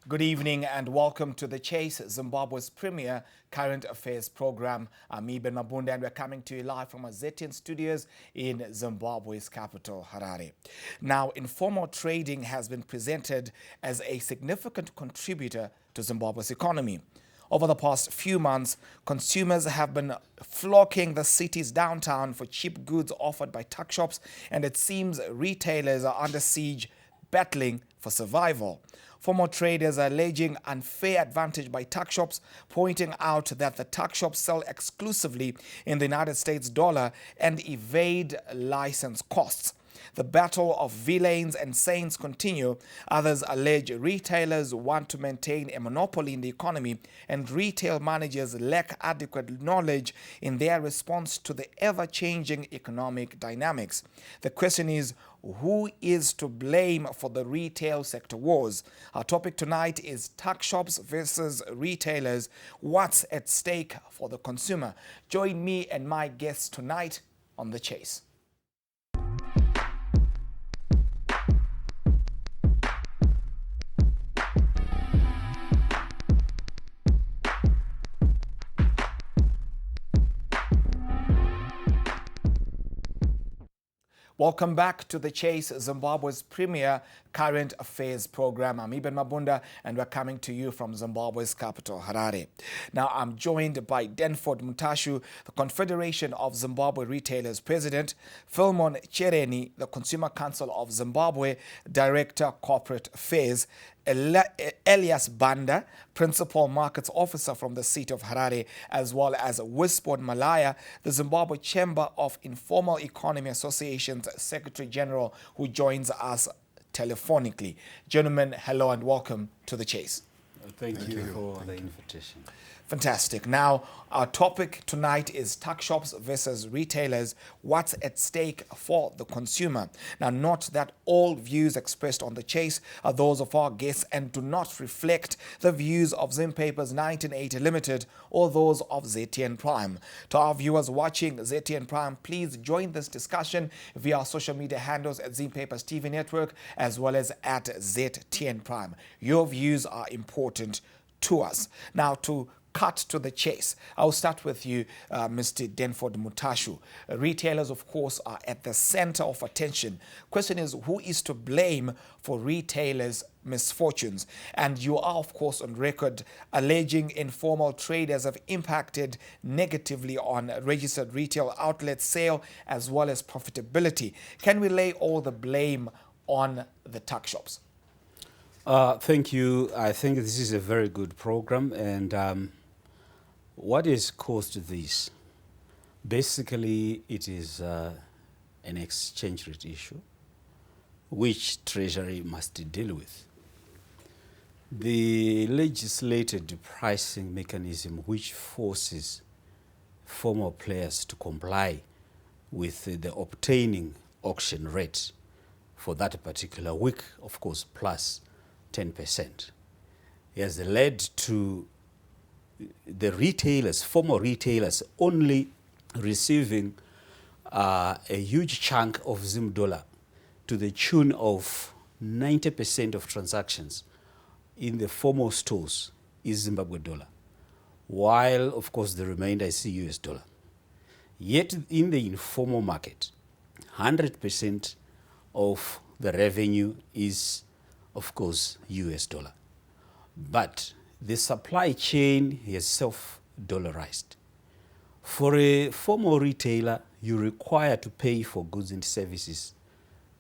Good evening and welcome to The Chase, Zimbabwe's premier current affairs program. I'm Eben Mabunda and we're coming to you live from our ZTN studios in Zimbabwe's capital, Harare. Now, informal trading has been presented as a significant contributor to Zimbabwe's economy. Over the past few months, consumers have been flocking the city's downtown for cheap goods offered by Tuckshops, and it seems retailers are under siege, battling for survival. Former traders are alleging unfair advantage by Tuckshops, pointing out that the Tuckshops sell exclusively in the United States dollar and evade license costs. The battle of villains and saints continue. Others allege retailers want to maintain a monopoly in the economy, and retail managers lack adequate knowledge in their response to the ever-changing economic dynamics. The question is, who is to blame for the retail sector wars? Our topic tonight is Tuckshops versus retailers. What's at stake for the consumer? Join me and my guests tonight on The Chase. Welcome back to The Chase, Zimbabwe's premier current affairs program. I'm Eben Mabunda and we're coming to you from Zimbabwe's capital, Harare. Now, I'm joined by Denford Mutashu, the Confederation of Zimbabwe Retailers President, Philemon Chereni, the Consumer Council of Zimbabwe Director Corporate Affairs, Elias Banda, Principal Markets Officer from the seat of Harare, as well as Wisport Malaya, the Zimbabwe Chamber of Informal Economy Association's Secretary General, who joins us telephonically. Gentlemen, hello and welcome to The Chase. Thank you for the invitation. Fantastic. Now, our topic tonight is Tuckshops versus retailers. What's at stake for the consumer? Now, note that all views expressed on The Chase are those of our guests and do not reflect the views of Zim Papers 1980 Limited or those of ZTN Prime. To our viewers watching ZTN Prime, please join this discussion via our social media handles at Zim Papers TV Network as well as at ZTN Prime. Your views are important to us. Now, to cut to the chase, I'll start with you, Mr. Denford Mutashu. Retailers, of course, are at the center of attention. Question is, who is to blame for retailers' misfortunes? And you are, of course, on record alleging informal traders have impacted negatively on registered retail outlet sale as well as profitability. Can we lay all the blame on the Tuckshops? Thank you. I think this is a very good program. And what has caused this? Basically, it is an exchange rate issue, which Treasury must deal with. The legislated pricing mechanism, which forces formal players to comply with the obtaining auction rate for that particular week, of course, plus 10%, has led to the retailers, former retailers, only receiving a huge chunk of Zim dollar to the tune of 90% of transactions in the formal stores is Zimbabwe dollar, while, of course, the remainder is US dollar. Yet in the informal market, 100% of the revenue is, of course, US dollar. But the supply chain is self-dollarized. For a formal retailer, you require to pay for goods and services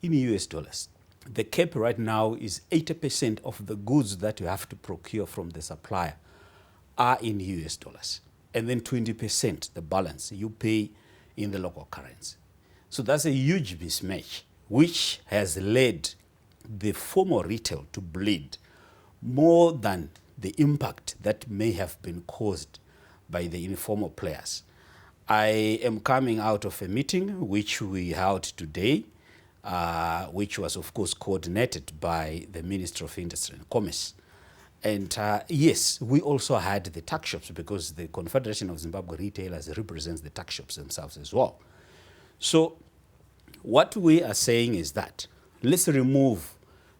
in US dollars. The cap right now is 80% of the goods that you have to procure from the supplier are in US dollars. And then 20%, the balance, you pay in the local currency. So that's a huge mismatch, which has led the formal retail to bleed more than the impact that may have been caused by the informal players. I am coming out of a meeting which we held today, which was, of course, coordinated by the Minister of Industry and Commerce. And yes, we also had the Tuckshops, because the Confederation of Zimbabwe Retailers represents the Tuckshops themselves as well. So what we are saying is that let's remove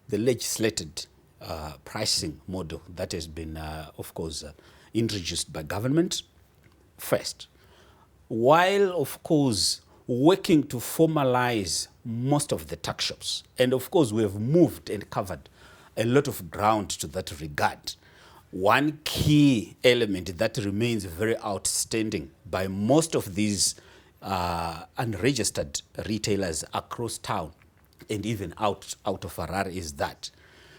the legislated pricing model that has been, of course, introduced by government first, while, of course, working to formalize most of the tuck shops. And, of course, we have moved and covered a lot of ground to that regard. One key element that remains very outstanding by most of these unregistered retailers across town and even out of Harare is that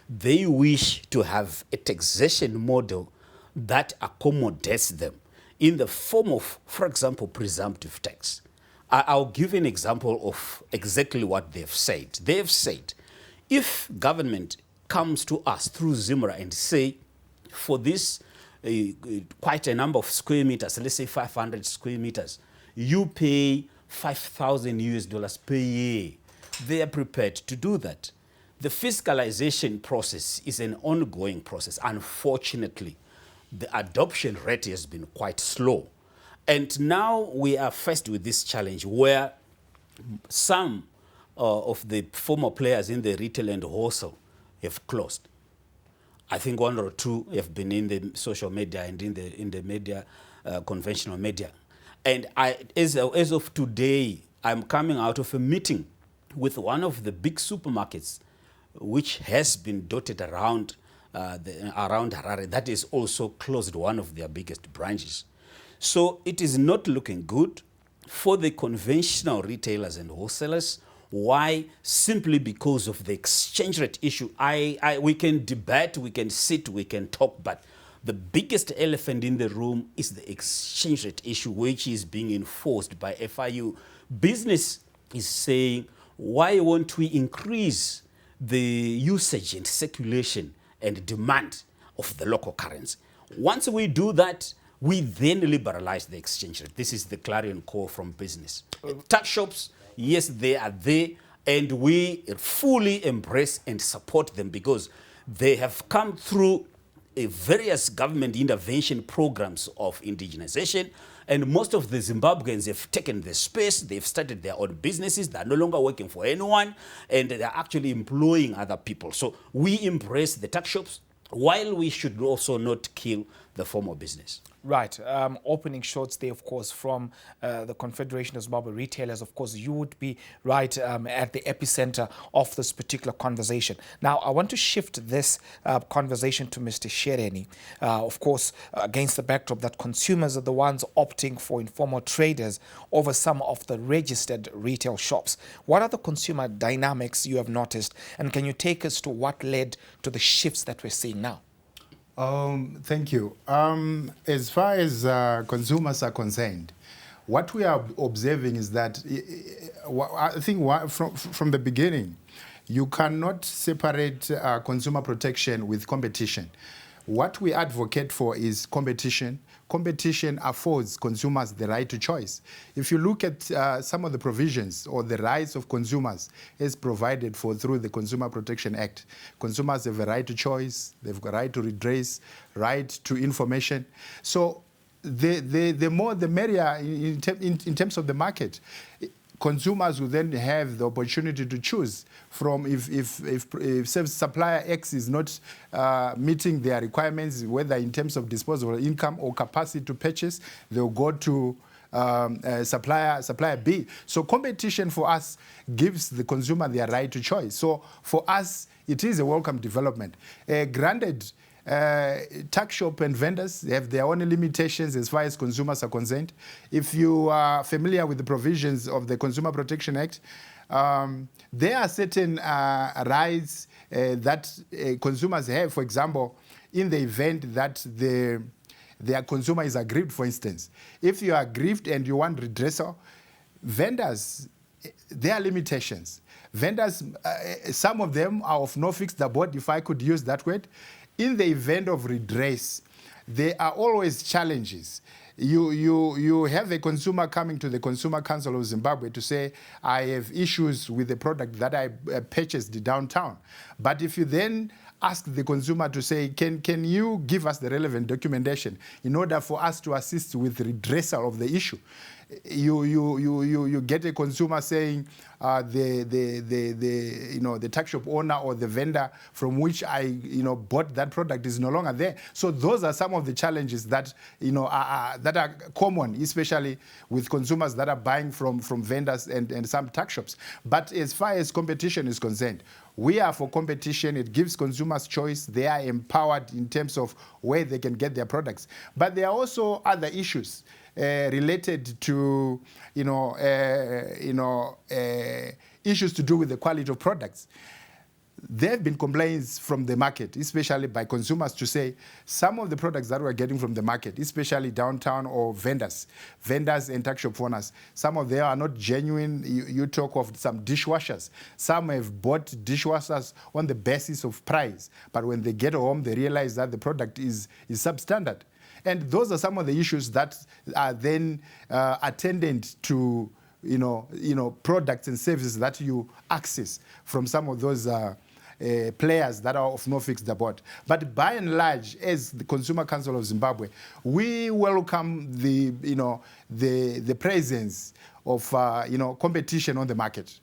they wish to have a taxation model that accommodates them in the form of, for example, presumptive tax. I'll give an example of exactly what they've said. They've said, if government comes to us through Zimra and say, for this quite a number of square meters, let's say 500 square meters, you pay 5,000 US dollars per year. They are prepared to do that. The fiscalization process is an ongoing process. Unfortunately, the adoption rate has been quite slow. And now we are faced with this challenge where some of the former players in the retail and wholesale have closed. I think one or two have been in the social media and in the media, conventional media. And as of today, I'm coming out of a meeting with one of the big supermarkets, which has been dotted around around Harare, that is also closed one of their biggest branches. So it is not looking good for the conventional retailers and wholesalers. Why? Simply because of the exchange rate issue. We can debate, we can sit, we can talk, but the biggest elephant in the room is the exchange rate issue, which is being enforced by FIU. Business is saying, why won't we increase the usage and circulation and demand of the local currency? Once we do that, we then liberalize the exchange rate. This is the clarion call from business. Tuck shops, yes, they are there, and we fully embrace and support them because they have come through various government intervention programs of indigenization, and most of the Zimbabweans have taken the space, they've started their own businesses, they're no longer working for anyone, and they're actually employing other people. So we embrace the tuck shops, while we should also not kill the formal business. Right. Opening shots there, of course, from the Confederation of Zimbabwe Retailers. Of course, you would be right at the epicenter of this particular conversation. Now, I want to shift this conversation to Mr. Shereni. Of course, against the backdrop that consumers are the ones opting for informal traders over some of the registered retail shops. What are the consumer dynamics you have noticed? And can you take us to what led to the shifts that we're seeing now? Thank you. As far as consumers are concerned, what we are observing is that I think from the beginning, you cannot separate consumer protection with competition. What we advocate for is competition. Competition affords consumers the right to choice. If you look at some of the provisions or the rights of consumers as provided for through the Consumer Protection Act, consumers have a right to choice, they've got a right to redress, right to information. So the more the merrier in terms of the market. Consumers will then have the opportunity to choose from if supplier X is not meeting their requirements, whether in terms of disposable income or capacity to purchase, they'll go to supplier B. So competition for us gives the consumer their right to choice. So for us, it is a welcome development. Granted, tuck shop and vendors have their own limitations as far as consumers are concerned. If you are familiar with the provisions of the Consumer Protection Act, there are certain rights that consumers have. For example, in the event that their consumer is aggrieved, for instance. If you are aggrieved and you want redressal, vendors, there are limitations. Vendors, some of them are of no fixed abode, if I could use that word. In the event of redress, there are always challenges. You have a consumer coming to the Consumer Council of Zimbabwe to say, I have issues with the product that I purchased downtown. But if you then ask the consumer to say, can you give us the relevant documentation in order for us to assist with redressal of the issue? you get a consumer saying the tuck shop owner or the vendor from which I bought that product is no longer there. So those are some of the challenges that that are common, especially with consumers that are buying from vendors and some tuck shops. But as far as competition is concerned, we are for competition. It gives consumers choice. They are empowered in terms of where they can get their products. But there are also other issues related to issues to do with the quality of products. There have been complaints from the market, especially by consumers, to say some of the products that we're getting from the market, especially downtown or vendors and tuck shop owners, some of them are not genuine. You talk of some dishwashers. Some have bought dishwashers on the basis of price, but when they get home, they realize that the product is substandard. And those are some of the issues that are then attendant to products and services that you access from some of those players that are of no fixed abode. But by and large, as the Consumer Council of Zimbabwe, we welcome the presence of competition on the market.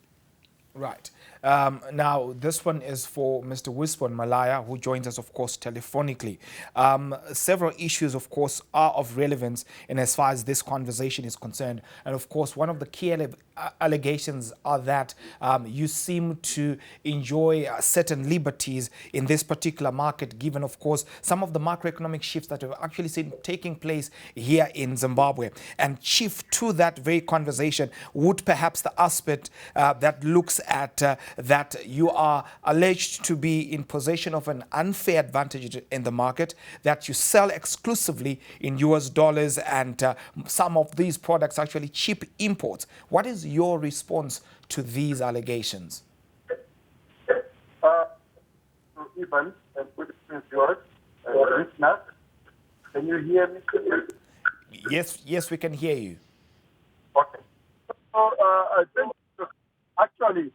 Right. Now, this one is for Mr. Wispon Malaya, who joins us, of course, telephonically. Several issues, of course, are of relevance in as far as this conversation is concerned. And, of course, one of the key allegations are that you seem to enjoy certain liberties in this particular market, given, of course, some of the macroeconomic shifts that we've actually seen taking place here in Zimbabwe. And chief to that very conversation would perhaps the aspect that looks at that you are alleged to be in possession of an unfair advantage in the market, that you sell exclusively in US dollars, and some of these products are actually cheap imports. What is your response to these allegations? Ivan, good evening, George. Can you hear me? Yes, we can hear you. Okay. So, I think actually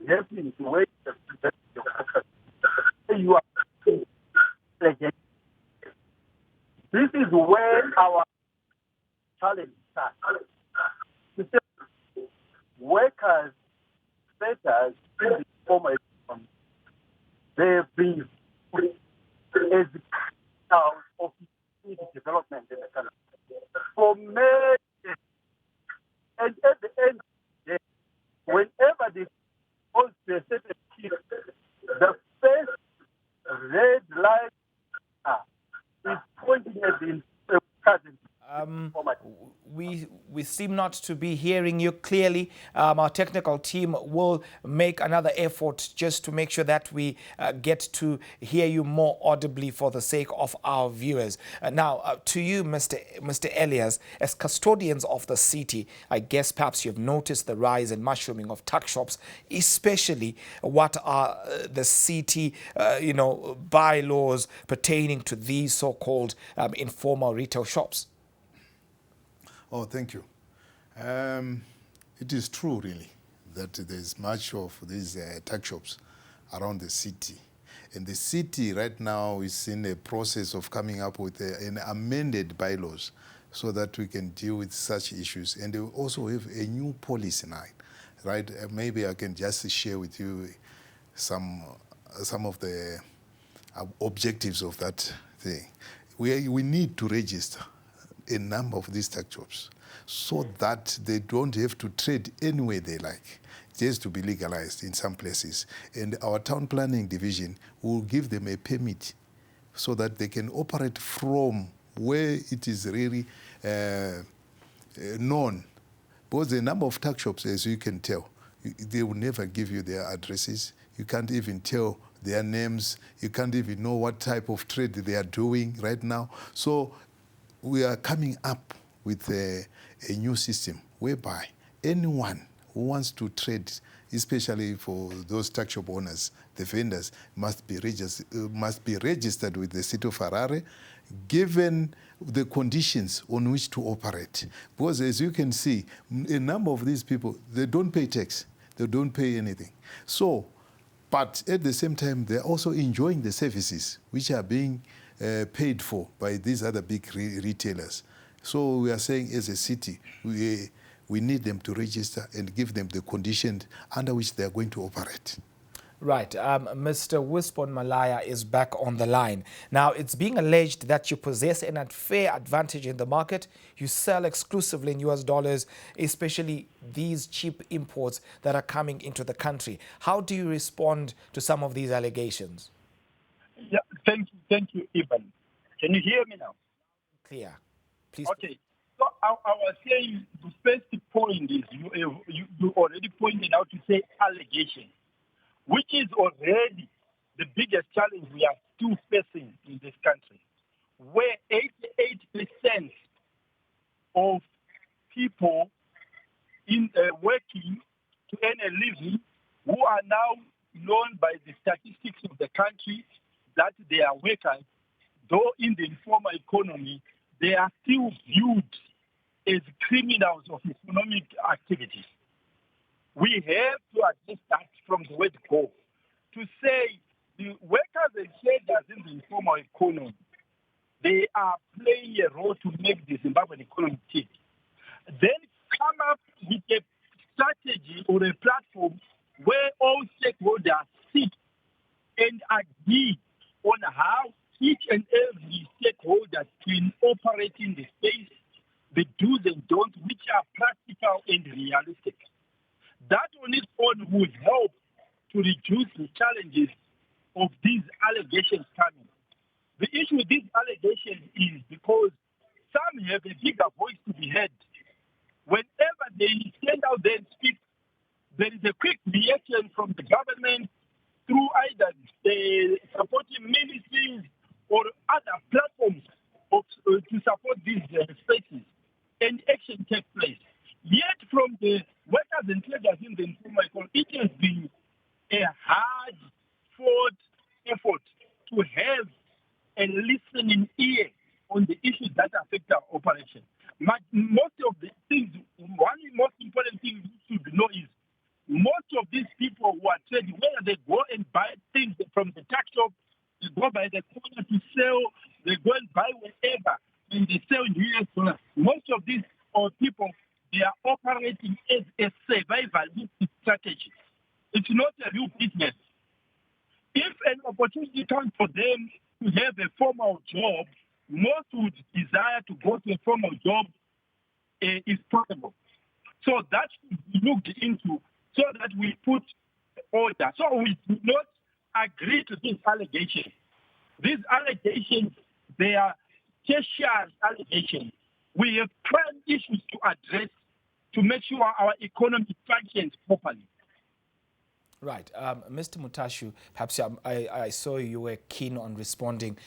helping to wait you are again. This is where our challenge starts. Workers, setters in the former economy, they have been as the house of development in the country for many years. And at the end of the day, whenever they goes to a certain shift, the first red light is pointing at the cousin. We seem not to be hearing you clearly. Our technical team will make another effort just to make sure that we get to hear you more audibly for the sake of our viewers. Now, to you, Mr. Elias, as custodians of the city, I guess perhaps you've noticed the rise and mushrooming of tuck shops, especially what are the city, bylaws pertaining to these so-called informal retail shops. Oh, thank you. It is true, really, that there's much of these tuck shops around the city. And the city right now is in a process of coming up with an amended bylaws so that we can deal with such issues. And they also have a new policy now, right? Maybe I can just share with you some of the objectives of that thing. We need to register a number of these tuck shops so that they don't have to trade any way they like. It has to be legalized in some places. And our town planning division will give them a permit so that they can operate from where it is really known. Because the number of tuck shops, as you can tell, they will never give you their addresses. You can't even tell their names. You can't even know what type of trade they are doing right now. So we are coming up with a new system whereby anyone who wants to trade, especially for those tuck shop owners, the vendors, must be registered with the city of Harare, given the conditions on which to operate. Because as you can see, a number of these people, they don't pay tax. They don't pay anything. So, but at the same time, they're also enjoying the services which are being paid for by these other big retailers. So we are saying as a city, we need them to register and give them the conditions under which they are going to operate. Right. Mr. Wispon Malaya is back on the line. Now, it's being alleged that you possess an unfair advantage in the market. You sell exclusively in US dollars, especially these cheap imports that are coming into the country. How do you respond to some of these allegations? Yeah, thank you, Ivan. Can you hear me now? Clear. Please. Okay. So I was saying the first point is you already pointed out to say allegation, which is already the biggest challenge we are still facing in this country, where 88% of people in working to earn a living who are now known by the statistics of the country that they are workers, though in the informal economy, they are still viewed as criminals of economic activities. We have to address that from the word go. To say the workers and traders in the informal economy, they are playing a role to make the Zimbabwean economy tick. Then come up with a strategy or a platform where all stakeholders sit and agree on how each and every stakeholder can operate in the space, the do's and don'ts, which are practical and realistic. That on its own will help to reduce the challenges of these allegations coming. The issue with these allegations is because some have a bigger voice to be heard. Whenever they stand out there and speak, there is a quick reaction from the government through either the supporting ministries or other platforms to support these spaces, and action takes place. Yet from the workers and traders in the informal economy, it has been a hard-fought effort to have a listening ear on the issues that affect our operation. Most of the things, one most important thing you should know is most of these people who are trading, whether they go and buy things from the tax shop, they go by the corner to sell, they go and buy wherever, and they sell in US dollars. Most of these people, they are operating as a survival strategy. It's not a real business. If an opportunity comes for them to have a formal job, most would desire to go to a formal job if possible. So that should be looked into so that we put order. So we do not agree to these allegations. These allegations, they are tertiary allegations. We have prime issues to address to make sure our economy functions properly. Right. Mr. Mutashu, perhaps I saw you were keen on responding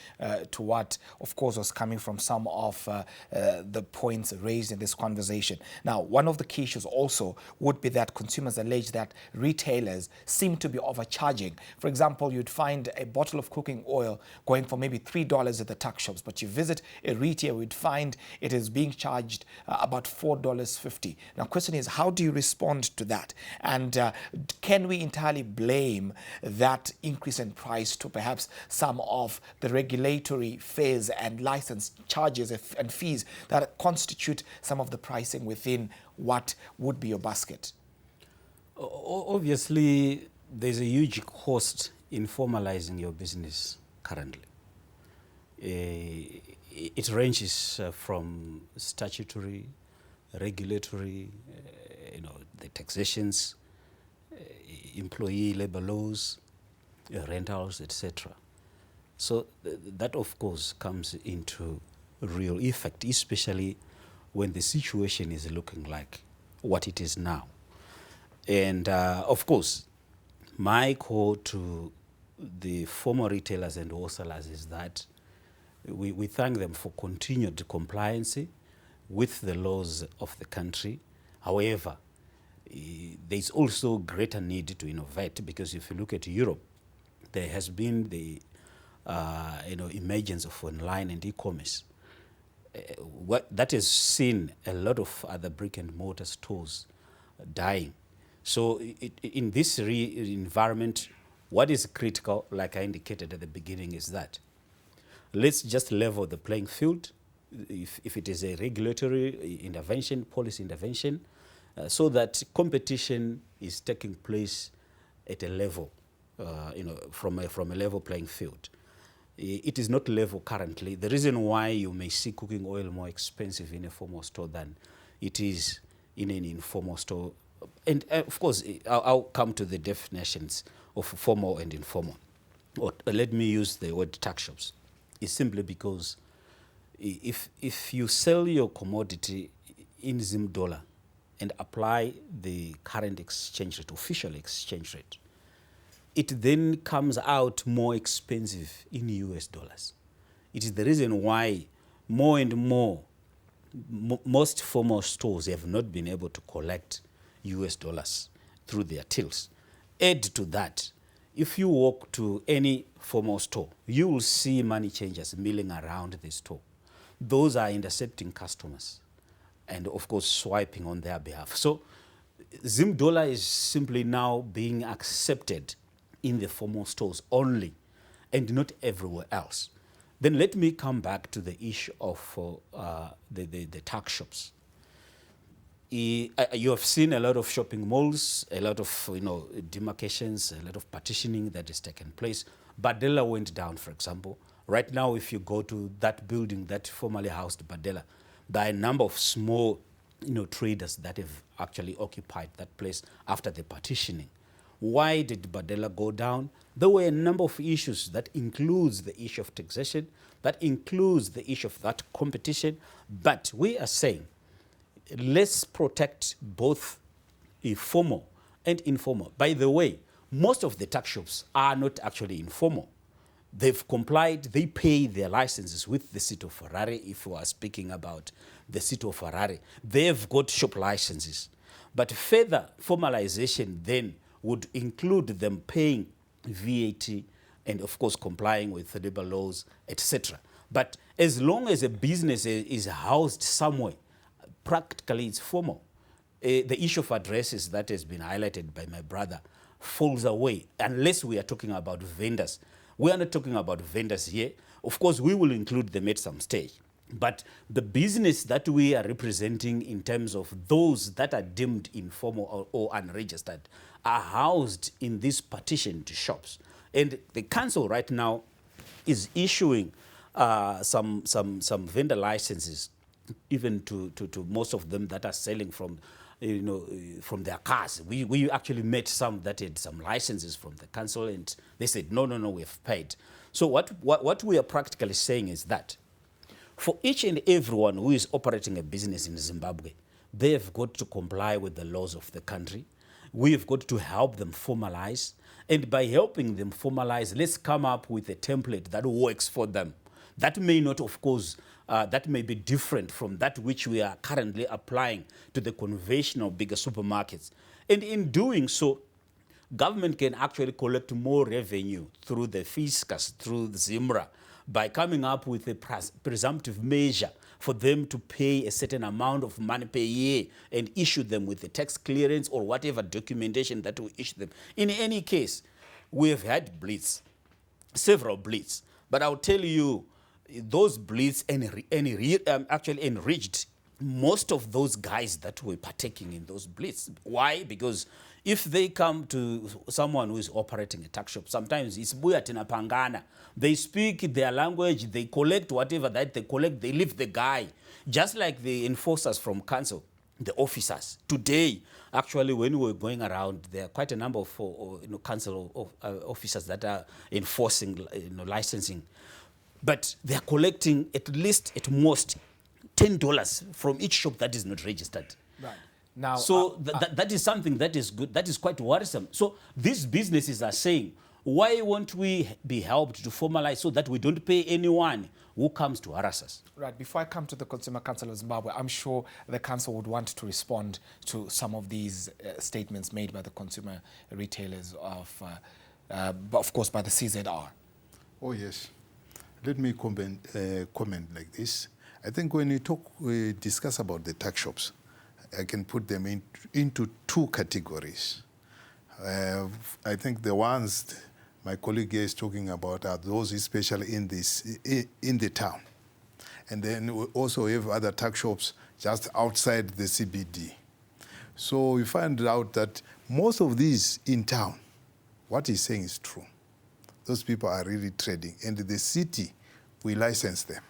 to what, of course, was coming from some of the points raised in this conversation. Now, one of the key issues also would be that consumers allege that retailers seem to be overcharging. For example, you'd find a bottle of cooking oil going for maybe $3 at the Tuckshops, but you visit a retailer, you'd find it is being charged about $4.50. Now, question is, how do you respond to that? And can we entirely blame that increase in price to perhaps some of the regulatory fees and license charges and fees that constitute some of the pricing within what would be your basket? Obviously, there's a huge cost in formalizing your business currently. It ranges from statutory, regulatory, the taxations, employee labor laws, rentals, etc. So that, of course, comes into real effect, especially when the situation is looking like what it is now. And of course, my call to the former retailers and wholesalers is that we thank them for continued compliance with the laws of the country. However, there's also greater need to innovate, because if you look at Europe, there has been the emergence of online and e-commerce. That has seen a lot of other brick and mortar stores dying. So in this environment, what is critical, like I indicated at the beginning, is that let's just level the playing field. if it is a regulatory intervention, policy intervention, so that competition is taking place at a level, from a level playing field. It is not level currently. The reason why you may see cooking oil more expensive in a formal store than it is in an informal store, and of course, I'll come to the definitions of formal and informal. Or let me use the word tax shops. It's simply because if you sell your commodity in Zim dollar and apply the current exchange rate, official exchange rate, it then comes out more expensive in US dollars. It is the reason why more and more, most formal stores have not been able to collect US dollars through their tills. Add to that, if you walk to any formal store, you will see money changers milling around the store. Those are intercepting customers and, of course, swiping on their behalf. So Zim dollar is simply now being accepted in the formal stores only and not everywhere else. Then let me come back to the issue of the tax shops. You have seen a lot of shopping malls, a lot of demarcations, a lot of partitioning that has taken place. Badela went down, for example. Right now, if you go to that building that formerly housed Badela, there are a number of small traders that have actually occupied that place after the partitioning. Why did Badela go down? There were a number of issues that includes the issue of taxation, that includes the issue of that competition. But we are saying, let's protect both formal and informal. By the way, most of the tax shops are not actually informal. They've complied, they pay their licenses with the city of Harare. If we are speaking about the city of Harare, they've got shop licenses. But further formalization then would include them paying VAT and, of course, complying with the labor laws, etc. But as long as a business is housed somewhere, practically it's formal. The issue of addresses that has been highlighted by my brother falls away, unless we are talking about vendors. We are not talking about vendors here. Of course, we will include them at some stage. But the business that we are representing in terms of those that are deemed informal or unregistered are housed in these partitioned shops. And the council right now is issuing some vendor licenses, even to most of them that are selling from their cars. We actually met some that had some licenses from the council, and they said, no, we've paid. So what we are practically saying is that for each and everyone who is operating a business in Zimbabwe, they have got to comply with the laws of the country. We have got to help them formalize. And by helping them formalize, let's come up with a template that works for them. That may not, of course, that may be different from that which we are currently applying to the conventional bigger supermarkets. And in doing so, government can actually collect more revenue through the fiscus, through the ZIMRA, by coming up with a presumptive measure for them to pay a certain amount of money per year and issue them with the tax clearance or whatever documentation that we issue them. In any case, we have had blitz, several blitz, but I'll tell you, those blitz actually enriched most of those guys that were partaking in those blitz. Why? Because if they come to someone who is operating a tax shop, sometimes it's Buyatina Pangana. They speak their language, they collect whatever that they collect, they leave the guy. Just like the enforcers from council, the officers. Today, actually, when we were going around, there are quite a number of council officers that are enforcing licensing. But they are collecting at most $10 from each shop that is not registered. Right. Now, so that is something that is good. That is quite worrisome. So these businesses are saying, why won't we be helped to formalize so that we don't pay anyone who comes to harass us? Right. Before I come to the Consumer Council of Zimbabwe, I'm sure the council would want to respond to some of these statements made by the consumer retailers but of course by the CZR. Oh, yes. Let me comment like this. I think when we discuss about the tax shops, I can put them into two categories. I think the ones my colleague here is talking about are those especially in the town. And then we also have other tuck shops just outside the CBD. So we find out that most of these in town, what he's saying is true. Those people are really trading. And the city, we license them.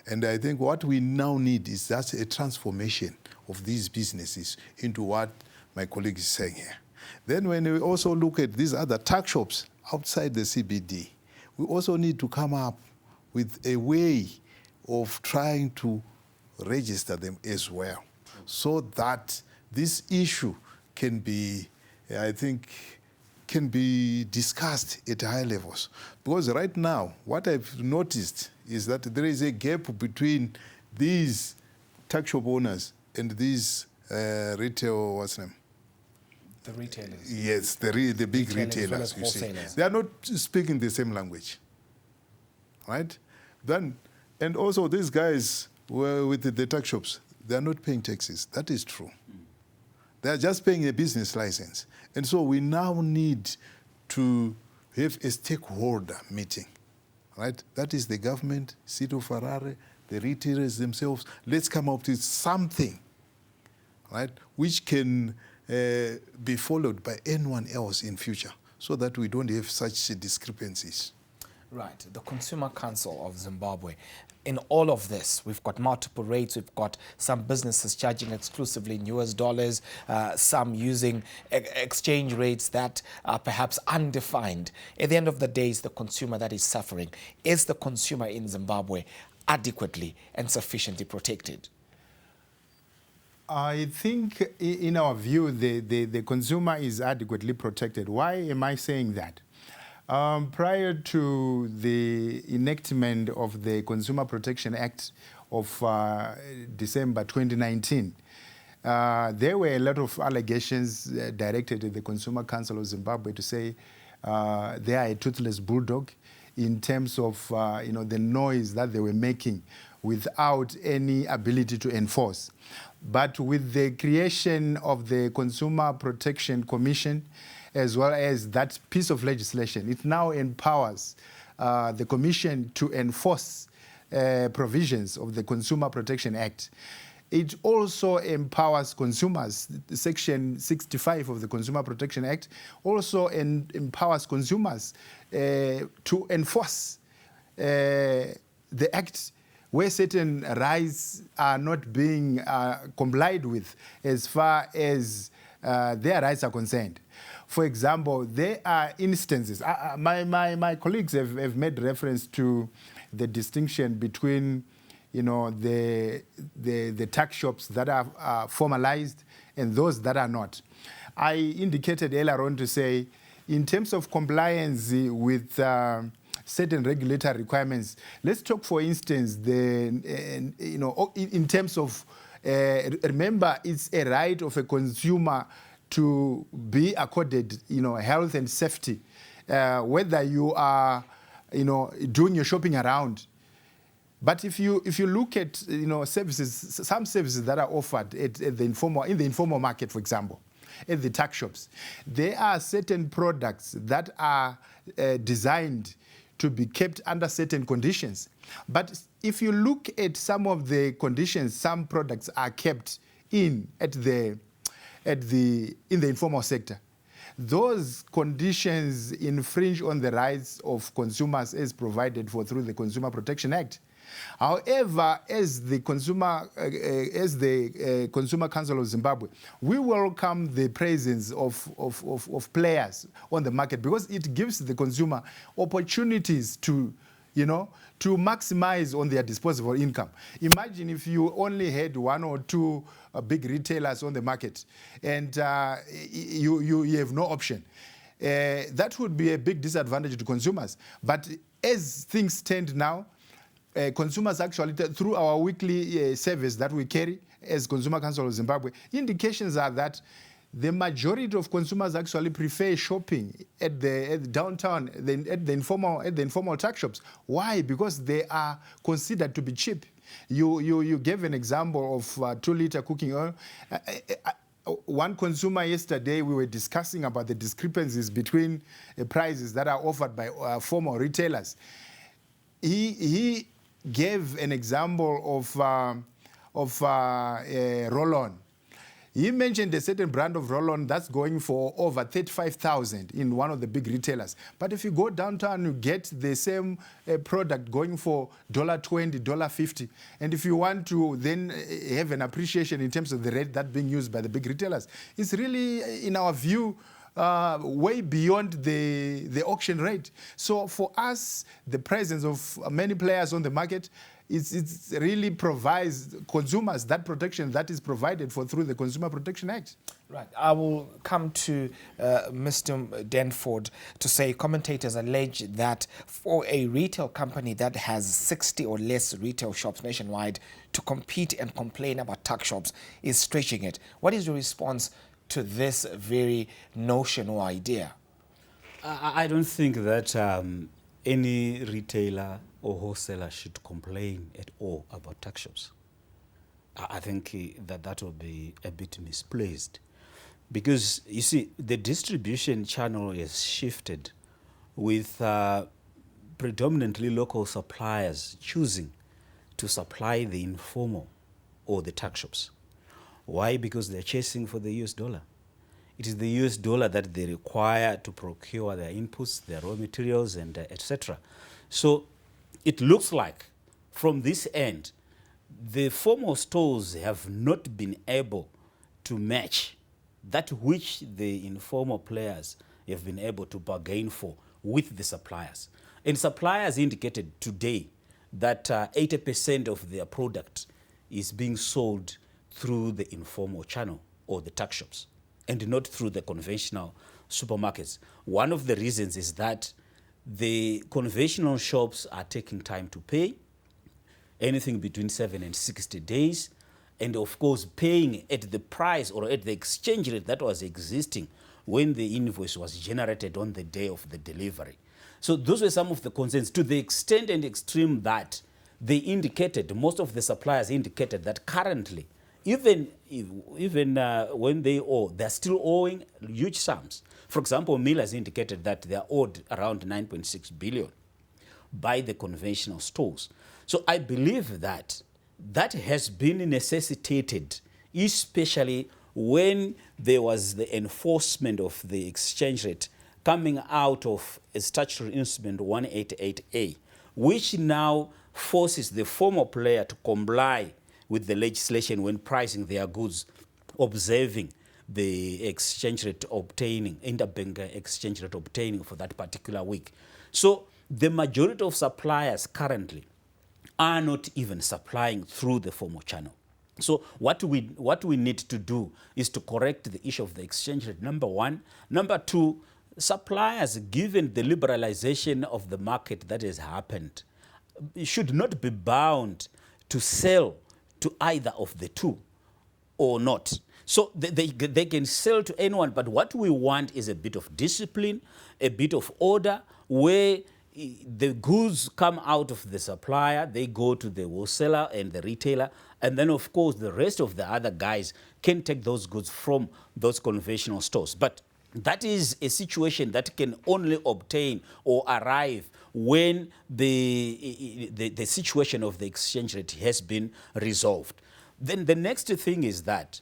And I think what we now need is just a transformation of these businesses into what my colleague is saying here. Then when we also look at these other tuck shops outside the CBD, we also need to come up with a way of trying to register them as well, so that this issue can be, I think, can be discussed at high levels. Because right now, what I've noticed is that there is a gap between these tuck shop owners and these retail, what's the name? The retailers. Yes, the big Retailers retailers, as well as you see. wholesalers. They are not speaking the same language, right? Then, and also these guys were with the tuck shops, they are not paying taxes. That is true. They are just paying a business license. And so we now need to have a stakeholder meeting, right? That is the government, City of Harare, the retailers themselves. Let's come up with something, right, which can be followed by anyone else in future, so that we don't have such discrepancies. Right, the Consumer Council of Zimbabwe. In all of this, we've got multiple rates. We've got some businesses charging exclusively in US dollars, some using exchange rates that are perhaps undefined. At the end of the day, it's the consumer that is suffering. Is the consumer in Zimbabwe adequately and sufficiently protected? I think, in our view, the consumer is adequately protected. Why am I saying that? Prior to the enactment of the Consumer Protection Act of December 2019, there were a lot of allegations directed at the Consumer Council of Zimbabwe to say they are a toothless bulldog in terms of the noise that they were making without any ability to enforce. But with the creation of the Consumer Protection Commission, as well as that piece of legislation, it now empowers the Commission to enforce provisions of the Consumer Protection Act. It also empowers consumers. Section 65 of the Consumer Protection Act also empowers consumers to enforce the act where certain rights are not being complied with as far as their rights are concerned. For example, there are instances, my colleagues have made reference to the distinction between the tuck shops that are formalized and those that are not. I indicated earlier on to say, in terms of compliance with certain regulatory requirements, let's talk, for instance, in terms of, remember, it's a right of a consumer to be accorded, health and safety, whether you are, doing your shopping around. But if you look at, services, some services that are offered in the informal market, for example, at the tuck shops, there are certain products that are designed to be kept under certain conditions. But if you look at some of the conditions some products are kept in the informal sector, those conditions infringe on the rights of consumers as provided for through the Consumer Protection Act. However, as the Consumer Council of Zimbabwe, we welcome the presence of players on the market, because it gives the consumer opportunities to maximize on their disposable income. Imagine if you only had one or two big retailers on the market and you have no option. That would be a big disadvantage to consumers. But as things stand now, consumers actually, through our weekly service that we carry as Consumer Council of Zimbabwe, indications are that the majority of consumers actually prefer shopping at the downtown, at the informal tuck shops. Why? Because they are considered to be cheap. You gave an example of 2-liter cooking oil. One consumer yesterday, we were discussing about the discrepancies between the prices that are offered by formal retailers. He gave an example of roll-on. He mentioned a certain brand of roll-on that's going for over 35,000 in one of the big retailers. But if you go downtown, you get the same product going for $20, $50. And if you want to then have an appreciation in terms of the rate that's being used by the big retailers, it's really, in our view, way beyond the auction rate. So for us, the presence of many players on the market, it really provides consumers that protection that is provided for through the Consumer Protection Act. Right. I will come to Mr. Denford to say commentators allege that for a retail company that has 60 or less retail shops nationwide to compete and complain about Tuckshops is stretching it. What is your response to this very notion or idea? I don't think that any retailer or wholesaler should complain at all about Tuckshops. I think that will be a bit misplaced, because you see the distribution channel is shifted with predominantly local suppliers choosing to supply the informal or the Tuckshops. Why? Because they're chasing for the US dollar. It is the US dollar that they require to procure their inputs, their raw materials, and etc. So it looks like from this end, the formal stores have not been able to match that which the informal players have been able to bargain for with the suppliers. And suppliers indicated today that 80% of their product is being sold through the informal channel or the Tuckshops, and not through the conventional supermarkets. One of the reasons is that the conventional shops are taking time to pay, anything between 7 and 60 days, and of course paying at the price or at the exchange rate that was existing when the invoice was generated on the day of the delivery. So those were some of the concerns, to the extent and extreme that they indicated, most of the suppliers indicated that currently, even when they owe, they're still owing huge sums. For example, Mill has indicated that they are owed around 9.6 billion by the conventional stores. So I believe that that has been necessitated, especially when there was the enforcement of the exchange rate coming out of a statutory instrument 188A, which now forces the formal player to comply with the legislation when pricing their goods, observing the exchange rate obtaining, interbank exchange rate obtaining for that particular week. So the majority of suppliers currently are not even supplying through the formal channel. So what we need to do is to correct the issue of the exchange rate, number one. Number two, suppliers, given the liberalization of the market that has happened, should not be bound to sell to either of the two or not. So they can sell to anyone, but what we want is a bit of discipline, a bit of order, where the goods come out of the supplier, they go to the wholesaler and the retailer, and then of course the rest of the other guys can take those goods from those conventional stores. But that is a situation that can only obtain or arrive when the situation of the exchange rate has been resolved. Then the next thing is that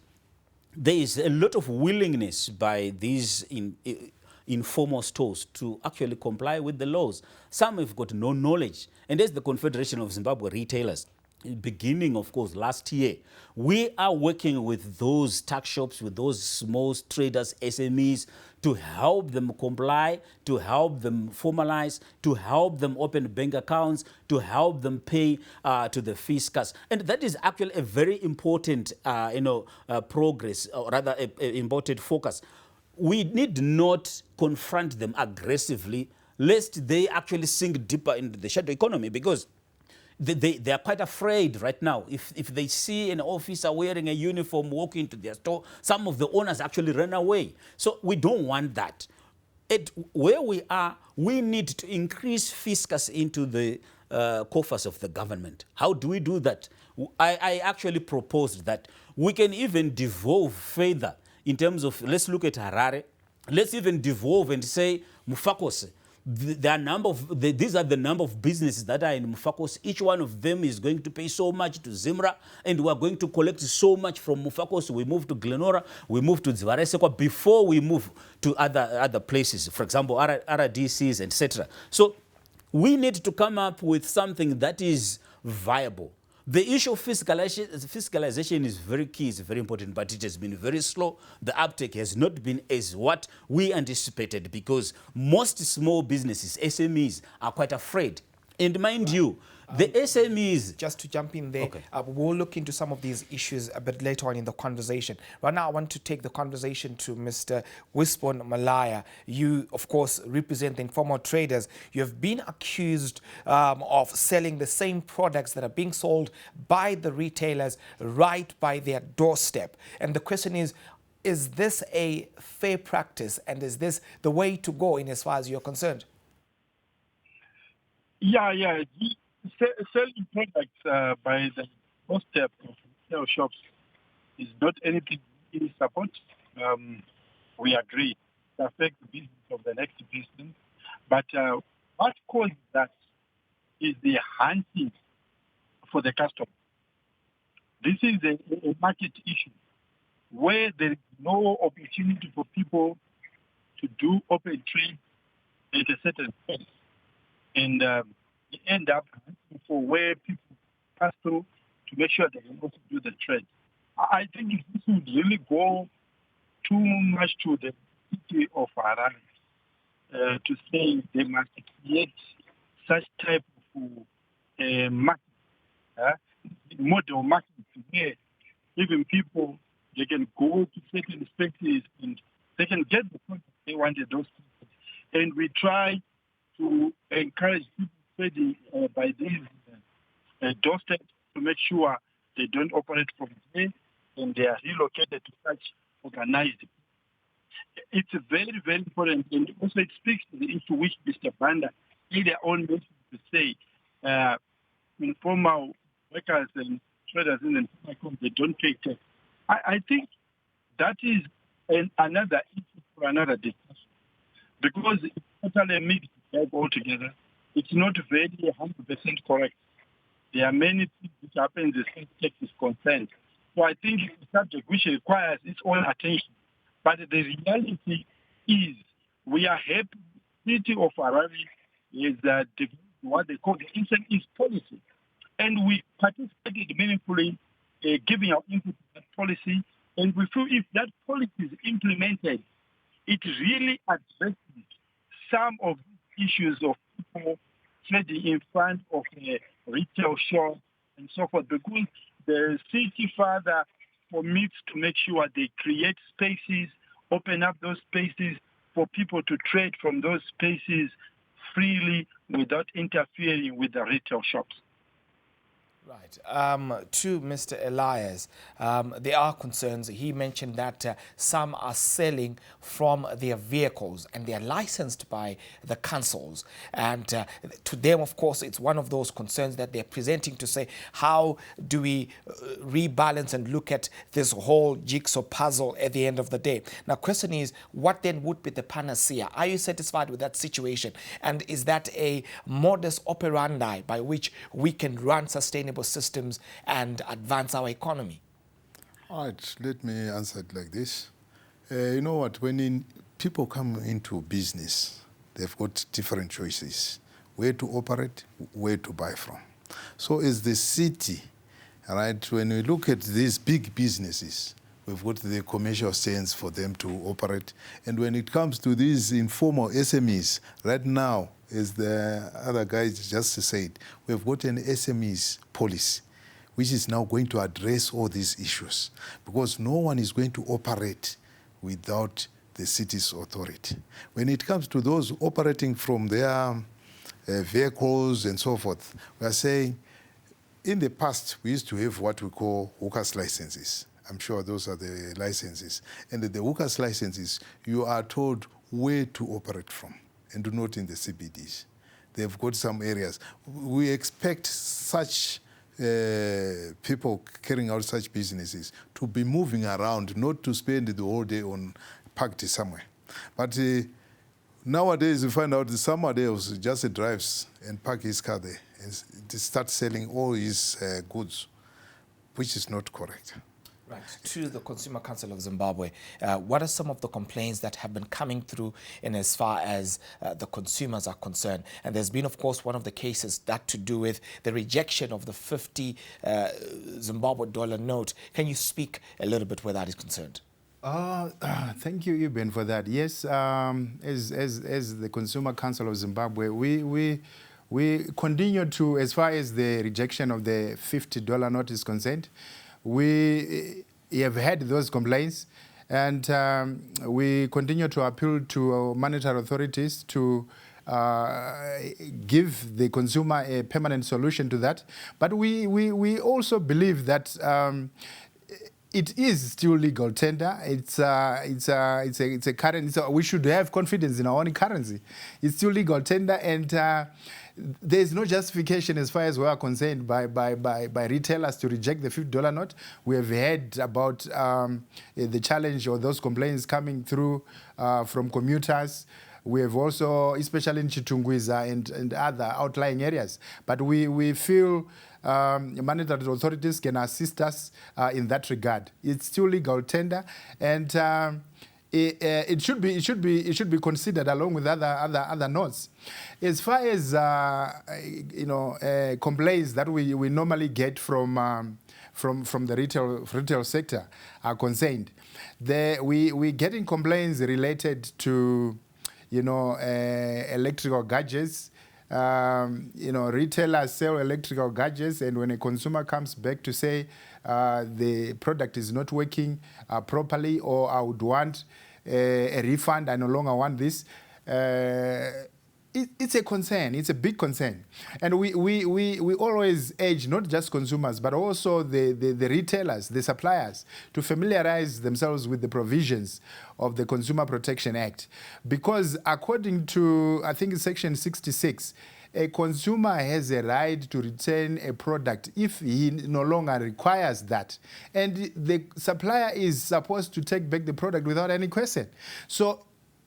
there is a lot of willingness by these informal stores to actually comply with the laws. Some have got no knowledge. And as the Confederation of Zimbabwe Retailers, beginning, of course, last year, we are working with those Tuckshops, with those small traders, SMEs, to help them comply, to help them formalize, to help them open bank accounts, to help them pay to the fiscus. And that is actually a very important, progress, or rather, a important focus. We need not confront them aggressively, lest they actually sink deeper into the shadow economy, because they are quite afraid right now. If they see an officer wearing a uniform walking into their store, some of the owners actually run away. So we don't want that. Where we are, we need to increase fiscus into the coffers of the government. How do we do that? I actually proposed that we can even devolve further in terms of, let's look at Harare. Let's even devolve and say, Mufakose, There are these are the number of businesses that are in Mufakos. Each one of them is going to pay so much to Zimra, and we are going to collect so much from Mufakos. We move to Glenora, we move to Dzivaresekwa before we move to other places, for example, RDCs, etc. So we need to come up with something that is viable. The issue of fiscalization is very key, it's very important, but it has been very slow. The uptake has not been as what we anticipated because most small businesses, SMEs, are quite afraid. And mind you, the SMEs... Just to jump in there, Okay. we'll look into some of these issues a bit later on in the conversation. Right now, I want to take the conversation to Mr. Wispon Malaya. You, of course, represent the informal traders. You have been accused of selling the same products that are being sold by the retailers right by their doorstep. And the question is this a fair practice? And is this the way to go in as far as you're concerned? Yeah. Selling products by the doorstep of retail shops is not anything we support. We agree. It affects the business of the next person. But what causes that is the hunting for the customer. This is a market issue where there is no opportunity for people to do open trade at a certain place. And you end up looking for where people pass through to make sure they can also do the trade. I think if this would really go too much to the city of Harare to say they must create such type of market, model market where even people, they can go to certain spaces and they can get the product they wanted those people. And we try to encourage people trading by these doorsteps to make sure they don't operate from there and they are relocated to such organized. It's very, very important, and also it speaks to the issue which Mr. Banda earlier on mentioned to say informal workers and traders in the informal they don't pay tax. I think that is another issue for another discussion because it's totally a mixed bag altogether. It's not very 100% correct. There are many things which happen as far as tax is concerned. So I think it's a subject which requires its own attention. But the reality is we are happy. The city of Harare is what they call the incentives policy. And we participated meaningfully giving our input to that policy. And we feel if that policy is implemented, it really addresses some of the issues of people trading in front of retail shops and so forth, because the city further commits to make sure they create spaces, open up those spaces for people to trade from those spaces freely without interfering with the retail shops. Right. To Mr. Elias, there are concerns. He mentioned that some are selling from their vehicles and they are licensed by the councils. And to them, of course, it's one of those concerns that they're presenting to say, how do we rebalance and look at this whole jigsaw puzzle at the end of the day? Now, question is, what then would be the panacea? Are you satisfied with that situation? And is that a modus operandi by which we can run sustainable systems and advance our economy? All right, let me answer it like this. You know what, when people come into business, they've got different choices, where to operate, where to buy from. So as the city, right, when we look at these big businesses, we've got the commercial sense for them to operate. And when it comes to these informal SMEs, right now, as the other guys just said, we've got an SMEs policy, which is now going to address all these issues, because no one is going to operate without the city's authority. When it comes to those operating from their vehicles and so forth, we are saying, in the past, we used to have what we call hookers licenses. I'm sure those are the licenses. And the hookers licenses, you are told where to operate from, and not in the CBDs. They've got some areas. We expect such people carrying out such businesses to be moving around, not to spend the whole day on parked somewhere. But Nowadays, you find out that someone else just drives and park his car there and start selling all his goods, which is not correct. Right. To the Consumer Council of Zimbabwe, what are some of the complaints that have been coming through in as far as the consumers are concerned? And there's been, of course, one of the cases that to do with the rejection of the 50 Zimbabwe dollar note. Can you speak a little bit where that is concerned? Thank you, Eben, for that. Yes, as the Consumer Council of Zimbabwe, we continue to, as far as the rejection of the $50 note is concerned, we have had those complaints, and we continue to appeal to our monetary authorities to give the consumer a permanent solution to that. But we also believe that it is still legal tender. It's a currency. So we should have confidence in our own currency. It's still legal tender, and there is no justification as far as we are concerned by retailers to reject the $50 note. We have heard about the challenge or those complaints coming through from commuters. We have also, especially in Chitungwiza and other outlying areas. But we feel monetary authorities can assist us in that regard. It's still legal tender, and it should be considered along with other notes. As far as complaints that we normally get from the retail sector are concerned, we getting complaints related to electrical gadgets. Retailers sell electrical gadgets, and when a consumer comes back to say the product is not working properly, or I would want a refund, I no longer want this, it's a concern. It's a big concern. And we always urge not just consumers, but also the retailers, the suppliers, to familiarize themselves with the provisions of the Consumer Protection Act. Because according to, I think it's Section 66, a consumer has a right to return a product if he no longer requires that. And the supplier is supposed to take back the product without any question. So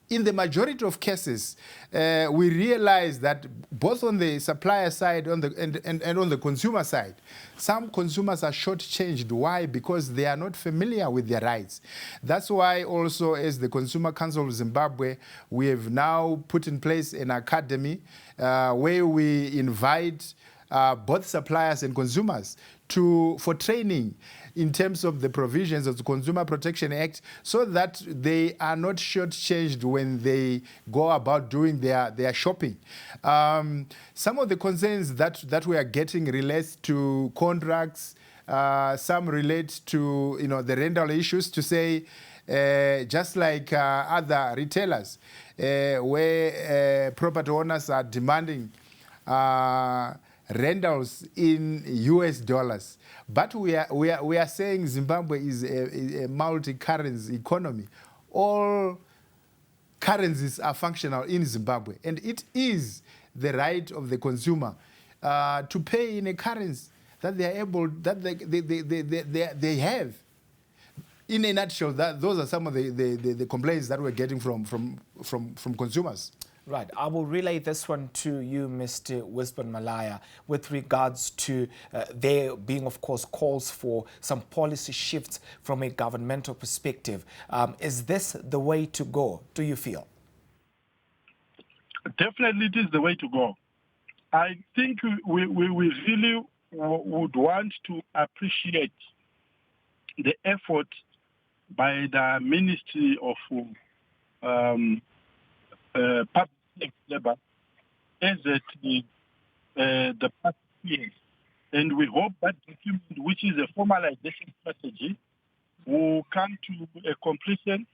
in the majority of cases, we realize that both on the supplier side and on the consumer side, some consumers are shortchanged. Why? Because they are not familiar with their rights. That's why also, as the Consumer Council of Zimbabwe, we have now put in place an academy where we invite both suppliers and consumers for training in terms of the provisions of the Consumer Protection Act, so that they are not shortchanged when they go about doing their shopping. Some of the concerns that we are getting relates to contracts. Some relate to the rental issues, to say just like other retailers, where property owners are demanding rentals in US dollars. But we are saying Zimbabwe is a multi-currency economy. All currencies are functional in Zimbabwe, and it is the right of the consumer to pay in a currency that they are able, that they have. In a nutshell, those are some of the complaints that we're getting from consumers. Right. I will relay this one to you, Mr. Wisbon Malaya, with regards to there being, of course, calls for some policy shifts from a governmental perspective. Is this the way to go, do you feel? Definitely it is the way to go. I think we really would want to appreciate the effort by the Ministry of Public Labor as at the past years. And we hope that document, which is a formalization strategy, will come to a completion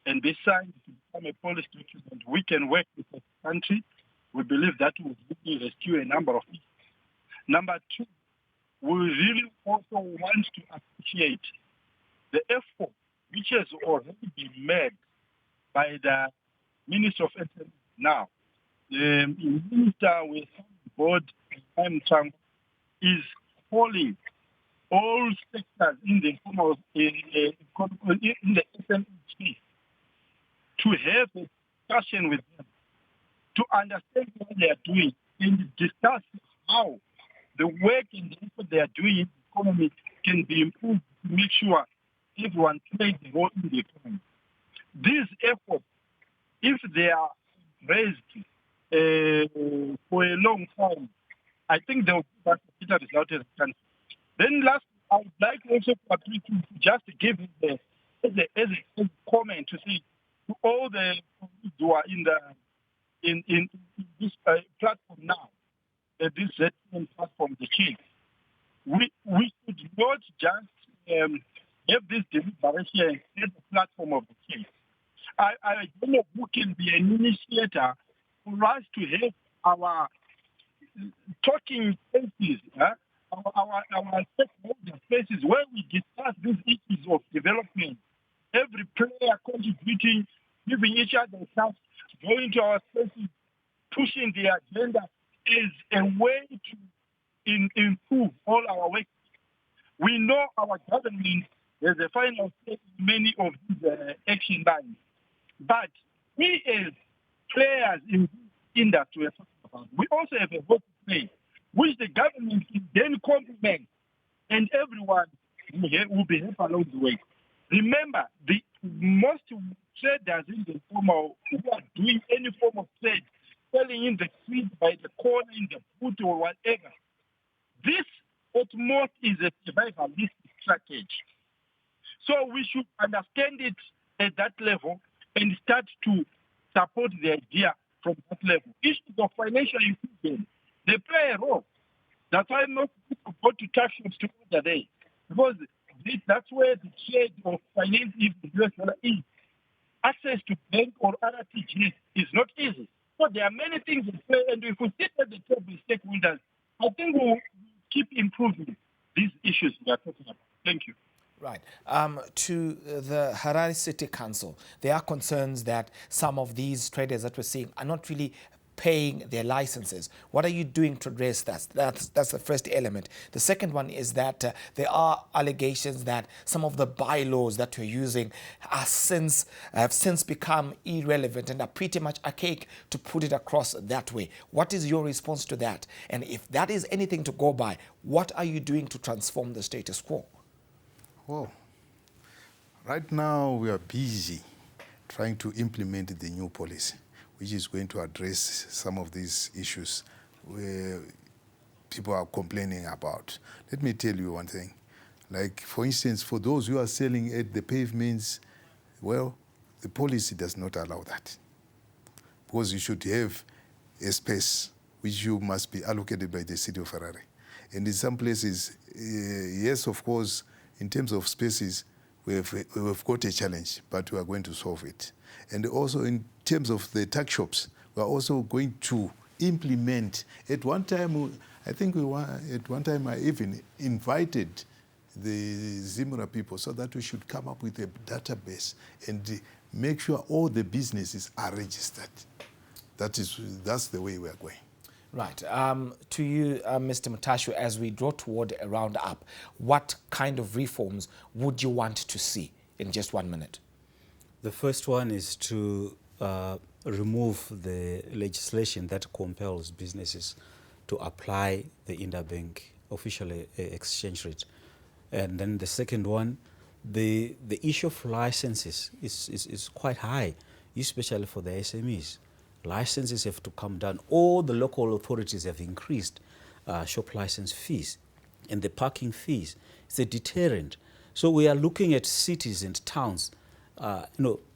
and be signed to become a policy document. We can work with the country. We believe that will really rescue a number of people. Number two, we really also want to appreciate the effort which has already been made by the Minister of Enterprise now. The minister with board is calling all sectors in the SME to have a discussion with them to understand what they are doing and discuss how the work and the effort they are doing in the economy can be improved to make sure everyone plays a role in the economy. These efforts, if they are raised for a long time, I think they will give us a better result as a country. Then last, I would like also to just give it as a comment to say to all the people who are in this platform now, this ZN platform, the kids, we should not just have this deliberation as a platform of the kids. I don't know who can be an initiator for us to have our talking spaces, our stakeholder spaces where we discuss these issues of development. Every player contributing, giving each other a chance, going to our spaces, pushing the agenda is a way to improve all our work. We know our government has a final say in many of these action lines. But we as players in this industry we're talking about, we also have a vote to play, which the government can then complement, and everyone will be helped along the way. Remember, the most traders in the formal who are doing any form of trade, selling in the street, by the corner, in the food or whatever, this at most is a survivalistic strategy. So we should understand it at that level and start to support the idea from that level. Issues of financial inclusion, they play a role. That's why most people go to Tuckshops to order there, because that's where the trade of finance in the US dollar is. Access to bank or RTGS is not easy. So there are many things in play, and if we sit at the table with stakeholders, I think we'll keep improving these issues we are talking about. Thank you. Right. To the Harare City Council, there are concerns that some of these traders that we're seeing are not really paying their licenses. What are you doing to address that? That's the first element. The second one is that there are allegations that some of the bylaws that you're using have since become irrelevant and are pretty much archaic, to put it across that way. What is your response to that? And if that is anything to go by, what are you doing to transform the status quo? Well, right now we are busy trying to implement the new policy, which is going to address some of these issues where people are complaining about. Let me tell you one thing. Like, for instance, for those who are selling at the pavements, well, the policy does not allow that, because you should have a space which you must be allocated by the city of Harare. And in some places, yes, of course, in terms of spaces, we've got a challenge, but we are going to solve it. And also in terms of the Tuckshops, we are also going to implement. At one time, I even invited the Zimura people so that we should come up with a database and make sure all the businesses are registered. That's the way we are going. Right. To you, Mr. Mutashu, as we draw toward a roundup, what kind of reforms would you want to see in just 1 minute? The first one is to remove the legislation that compels businesses to apply the interbank official exchange rate. And then the second one, the issue of licenses is quite high, especially for the SMEs. Licenses have to come down. All the local authorities have increased shop license fees and the parking fees. It's a deterrent. So we are looking at cities and towns,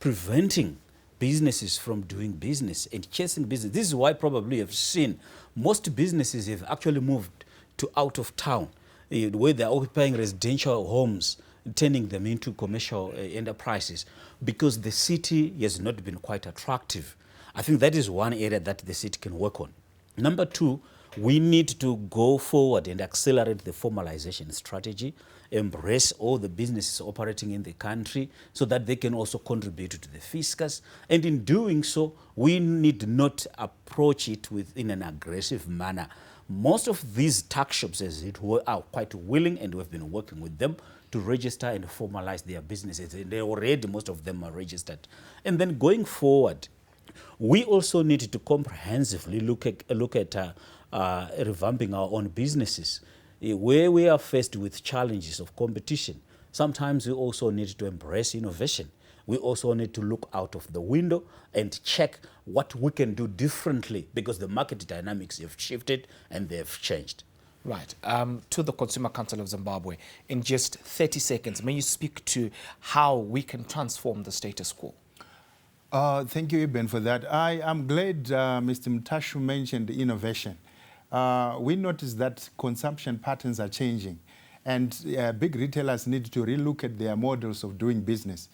preventing businesses from doing business and chasing business. This is why probably you've seen most businesses have actually moved to out of town, where they're occupying residential homes, turning them into commercial enterprises, because the city has not been quite attractive. I think that is one area that the city can work on. Number two, we need to go forward and accelerate the formalization strategy, embrace all the businesses operating in the country so that they can also contribute to the fiscus. And in doing so, we need not approach it in an aggressive manner. Most of these tax shops, as it were, are quite willing, and we've been working with them to register and formalize their businesses. They already, most of them are registered. And then going forward, We also need to comprehensively look at revamping our own businesses. Where we are faced with challenges of competition, sometimes we also need to embrace innovation. We also need to look out of the window and check what we can do differently, because the market dynamics have shifted and they have changed. Right. To the Consumer Council of Zimbabwe, in just 30 seconds, may you speak to how we can transform the status quo? Thank you, Eben, for that. I am glad Mr. Mtashu mentioned innovation. We noticed that consumption patterns are changing, and big retailers need to relook at their models of doing business.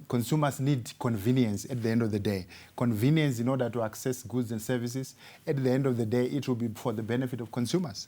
Consumers need convenience at the end of the day. Convenience in order to access goods and services. At the end of the day, it will be for the benefit of consumers.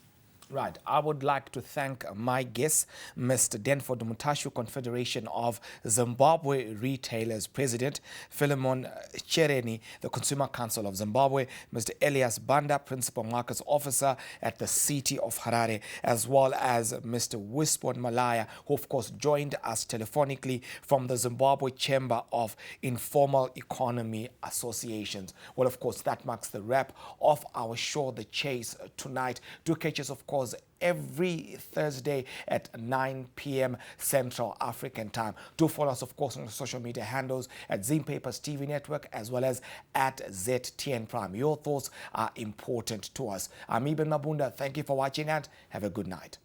Right. I would like to thank my guest, Mr. Denford Mutashu, Confederation of Zimbabwe Retailers President, Philemon Chereni, the Consumer Council of Zimbabwe, Mr. Elias Banda, Principal Markets Officer at the City of Harare, as well as Mr. Wispon Malaya, who of course joined us telephonically from the Zimbabwe Chamber of Informal Economy Associations. Well, of course, that marks the wrap of our show, The Chase, tonight. Do catch us, of course, every Thursday at 9 p.m. Central African Time. Do follow us, of course, on the social media handles at Zim Papers TV Network, as well as at ZTN Prime. Your thoughts are important to us. I'm Eben Mabunda. Thank you for watching and have a good night.